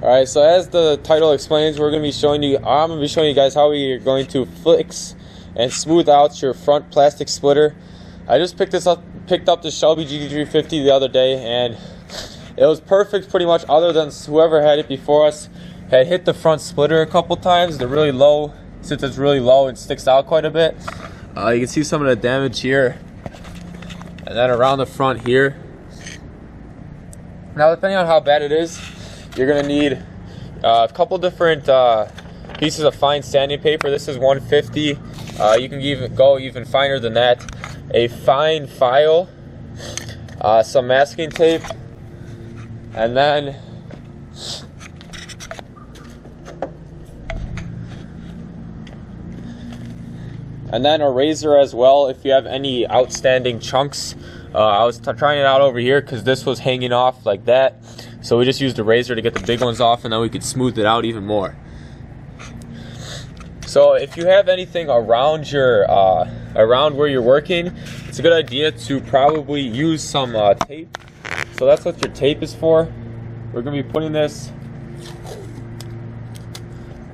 Alright, so as the title explains, I'm going to be showing you guys how we are going to fix and smooth out your front plastic splitter. I just picked up the Shelby GT350 the other day, and it was perfect pretty much, other than whoever had it before us had hit the front splitter a couple times. They're really low. Since it's really low, it sticks out quite a bit. You can see some of the damage here, and then around the front here. Now, depending on how bad it is, you're going to need a couple different pieces of fine sanding paper. This is 150. You can even go even finer than that. A fine file, some masking tape, and then a razor as well if you have any outstanding chunks. I was trying it out over here because this was hanging off like that. So we just used a razor to get the big ones off, and then we could smooth it out even more. So if you have anything around your around where you're working, it's a good idea to probably use some tape. So that's what your tape is for. We're going to be putting this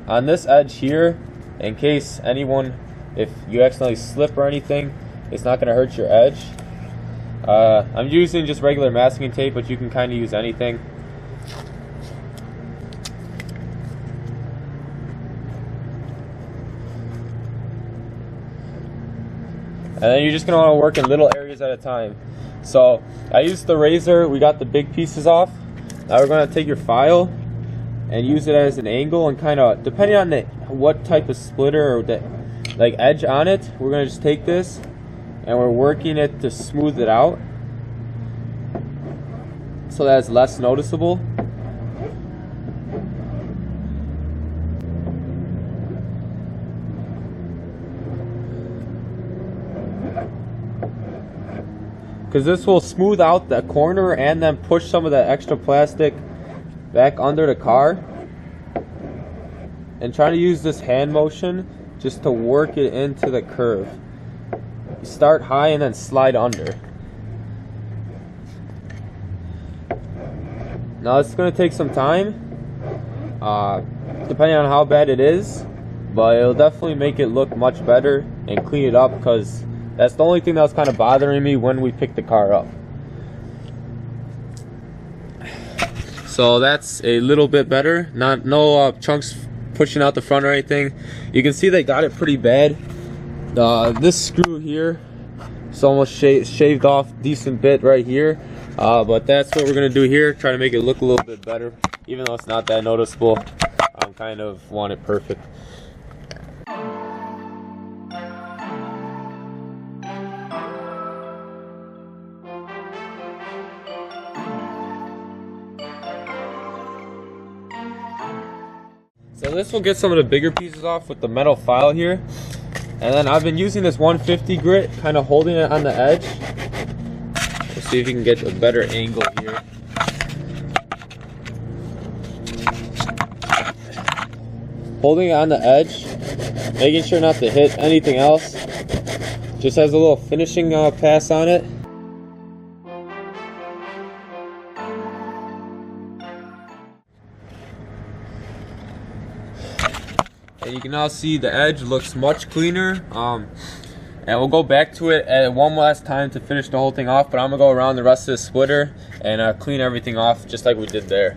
on this edge here in case if you accidentally slip or anything, it's not going to hurt your edge. I'm using just regular masking tape, but you can kind of use anything. And then you're just going to want to work in little areas at a time. So I used the razor. We got the big pieces off. Now we're going to take your file and use it as an angle, and kind of, depending on what type of splitter or like edge on it, we're going to just take this and we're working it to smooth it out so that it's less noticeable. Because this will smooth out the corner and then push some of that extra plastic back under the car. And try to use this hand motion just to work it into the curve. You start high and then slide under. Now it's going to take some time, depending on how bad it is, but it'll definitely make it look much better and clean it up, because that's the only thing that was kind of bothering me when we picked the car up. So that's a little bit better. No chunks pushing out the front or anything. You can see they got it pretty bad. This screw here is almost shaved off a decent bit right here. But that's what we're going to do here. Try to make it look a little bit better. Even though it's not that noticeable, I kind of want it perfect. So this will get some of the bigger pieces off with the metal file here. And then I've been using this 150 grit, kind of holding it on the edge. Let's see if you can get a better angle here. Holding it on the edge, making sure not to hit anything else. Just has a little finishing pass on it. And you can now see the edge looks much cleaner. And we'll go back to it one last time to finish the whole thing off, but I'm going to go around the rest of the splitter and clean everything off just like we did there.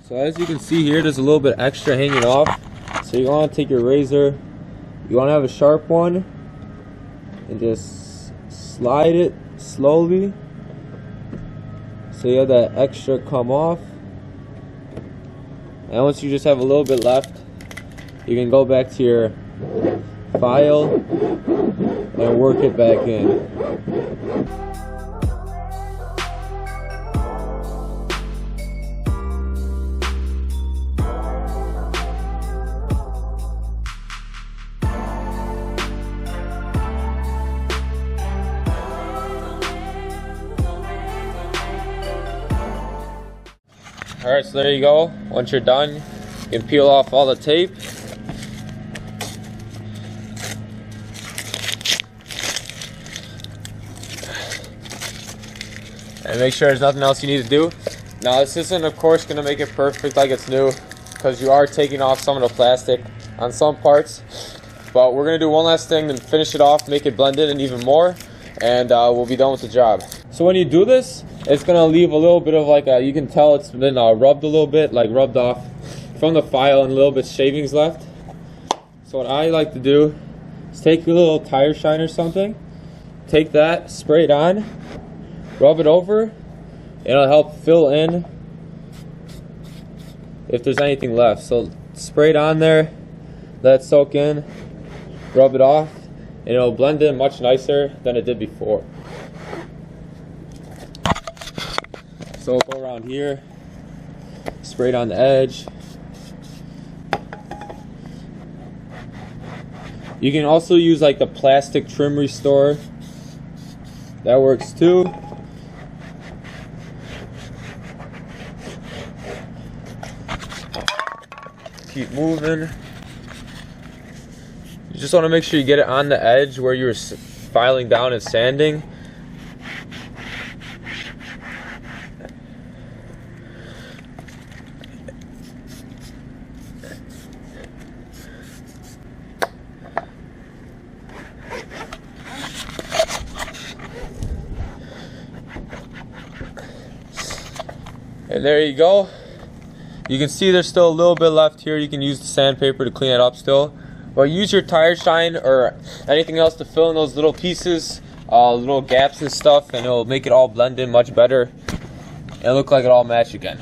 So as you can see here, there's a little bit extra hanging off. So you want to take your razor, you want to have a sharp one, and just slide it slowly so you have that extra come off. And once you just have a little bit left, you can go back to your file and work it back in. Alright, so there you go. Once you're done, you can peel off all the tape. And make sure there's nothing else you need to do. Now this isn't of course going to make it perfect like it's new, because you are taking off some of the plastic on some parts. But we're going to do one last thing and finish it off, make it blend in even more, and we'll be done with the job. So when you do this, it's going to leave a little bit of like a, you can tell it's been rubbed a little bit, like rubbed off from the file, and a little bit shavings left. So what I like to do is take a little tire shine or something, take that, spray it on, rub it over. It'll help fill in if there's anything left. So spray it on there, let it soak in, rub it off, and it'll blend in much nicer than it did before. So go around here, spray it on the edge. You can also use like the plastic trim restore. That works too. Keep moving. You just want to make sure you get it on the edge where you're filing down and sanding. And there you go. You can see there's still a little bit left here. You can use the sandpaper to clean it up still. But use your tire shine or anything else to fill in those little pieces, little gaps and stuff, and it'll make it all blend in much better and look like it all match again.